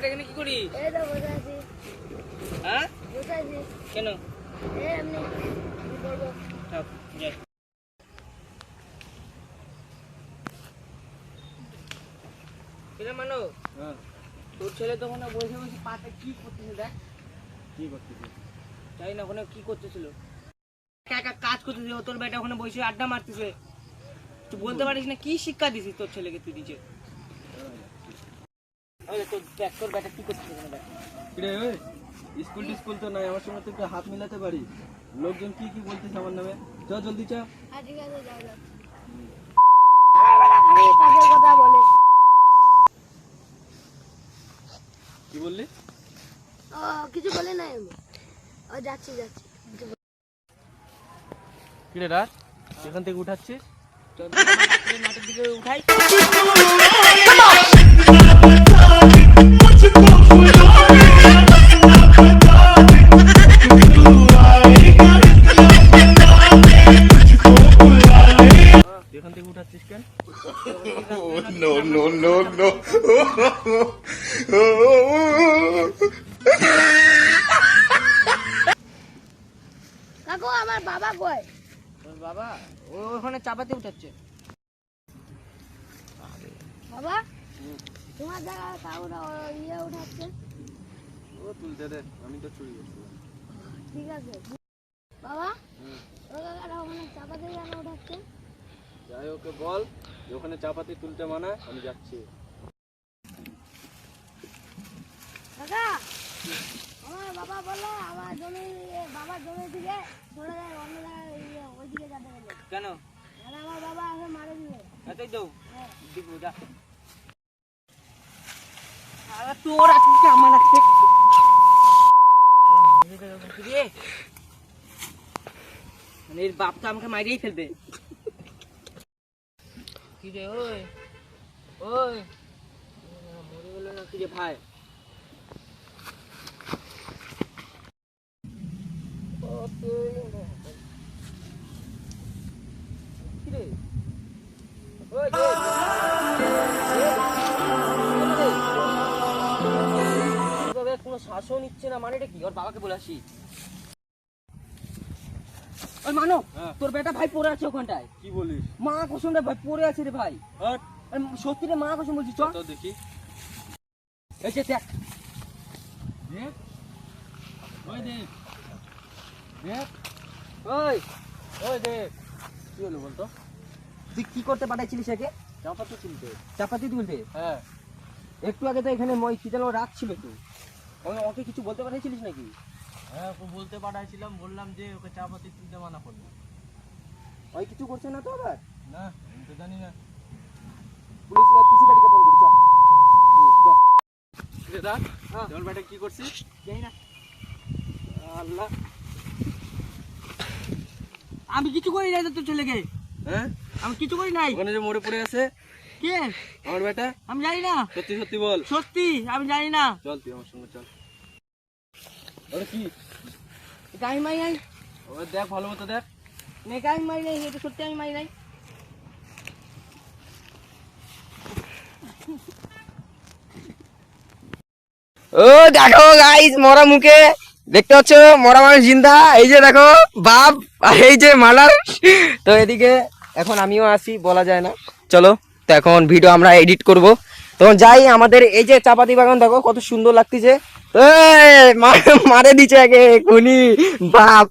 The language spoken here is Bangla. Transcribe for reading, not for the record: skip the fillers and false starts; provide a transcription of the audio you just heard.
বেটা এখানে কি করি? এই তো বসে আছি। হ্যাঁ বসে আছি। কেন? এমনি কি করবো? থাক যাই। কিরে মানো, হ্যাঁ তোর ছেলে তো ওখানে বসে বসে পাতে কি করতেছে দেখ। কি করতেছিস? জানি না ওখানে কি করতেছিল, একা একা কাজ করতেছিল। তোর বেটা ওখানে বসে আড্ডা মারতেছে। তুই বলতে পারিস না কি শিক্ষা দিছিস তোর ছেলেকে তুই নিজে? তোর দেখ তোর বেটা কি করতেছে ওখানে দেখ। কিরে ওই স্কুল টিস্কুল তো নাই, আমার সঙ্গে তো একটু হাত মিলাতে পারি। লোকজন কি কি বলতেছে আমার নামে। চ জলদি চ। ঠিক আছে যাও যাও। খালি কাজের কথা বলে। কি বললি? ও কিছু বলে নাই আমি। ও যাচ্ছি যাচ্ছি। কিরে রাত এখান থেকে উঠাচ্ছিস? চল রাত্রে মাঠের দিকে উঠাই। এখান থেকে উঠাচ্ছিস কেন? No, no, no, no. কাকু আমার বাবা কই? তোর বাবা ও ওখানে চাপাতে উঠাচ্ছে। বাবা তোমার জায়গা কাকুরা ইয়ে উঠাচ্ছে। ও তুলতে দে, আমি তো চুরি করছিলাম। ঠিক আছে বাবা ও কাকারা ওখানে চাপাতে কেন উঠাচ্ছে? যাই ওকে বল যে ওখানে চাপাতি তুলতে মানা, আমি যাচ্ছি। কাকা আমার বাবা বললো আমার জমি বাবার জমি থেকে চলে যায় অন্য জায়গায় ওইদিকে যাবে বলে। কেন? আর আমার বাবা এখন মারা দিবে। এতই তো হ্যাঁ। দিব যা। আরে তোর আজকে আমার আছে মানে এর বাপ তো আমাকে মারিয়েই ফেলবে। কি রে ওই ওই মরে গেল না কি রে ভাই? কি রে ওই কোনো শাসন নিচ্ছে না, মানে কি? ওর বাবাকে বলে আসি। ওই মানো তোর বেটা ভাই পড়ে আছে ওখানটায়। কি বলিস? মা কসম রে ভাই পড়ে আছে রে ভাই। হট সত্যি রে মা কসম বলছি। চ তো দেখি। এই যে দেখ দেখ ওই দেখ দেখ ওই ওই দেখ। কি হলো বলতো? তুই কি করতে পাঠাইছিলিস একে? চাপাতি তুলতে। চাপাতি তুলতে? হ্যাঁ একটু আগে তো এখানে মই কি যেন রাখছিল তো, ওকে কিছু বলতে পাঠাইছিলিস নাকি? হ্যাঁ ওকে বলতে পাঠাইছিলাম, বললাম যে ওকে চাপাতি তুলতে মানা করলাম। ওই কিছু করছে না তো আবার? না আমি তো জানি না। পুলিশ পিসি বাড়িকে ফোন করি। চ দাদা হ্যাঁ তোর বেটা কি করছিস? জানি না। আল্লাহ আমি কিছু করি নাই তো তোর ছেলেকে। হ্যাঁ আমি কিছু করি নাই। ওখানে যে মরে পড়ে আছে কে? আমার বেটা। আমি জানি না। সত্যি সত্যি বল। সত্যি আমি জানি না। চল তুই আমার সঙ্গে চল। ওরে কি? আমি মারি নাই। ওরে দেখ ভালো মতো দেখ। মেয়েকে আমি মারি নাই, এটা সত্যি আমি মারি নাই। ও দেখো গাইস মরা মুখে দেখতে পাচ্ছ মরা মানুষ জিন্দা। এই যে দেখো বাপ আর এই যে মালার। তো এদিকে এখন আমিও আসি, বলা যায় না। চলো তো এখন ভিডিও আমরা এডিট করব, তখন যাই। আমাদের এই যে চাপাতি বাগান দেখো কত সুন্দর লাগতেছে। মারে দিচ্ছে আগে খুনি বাপ।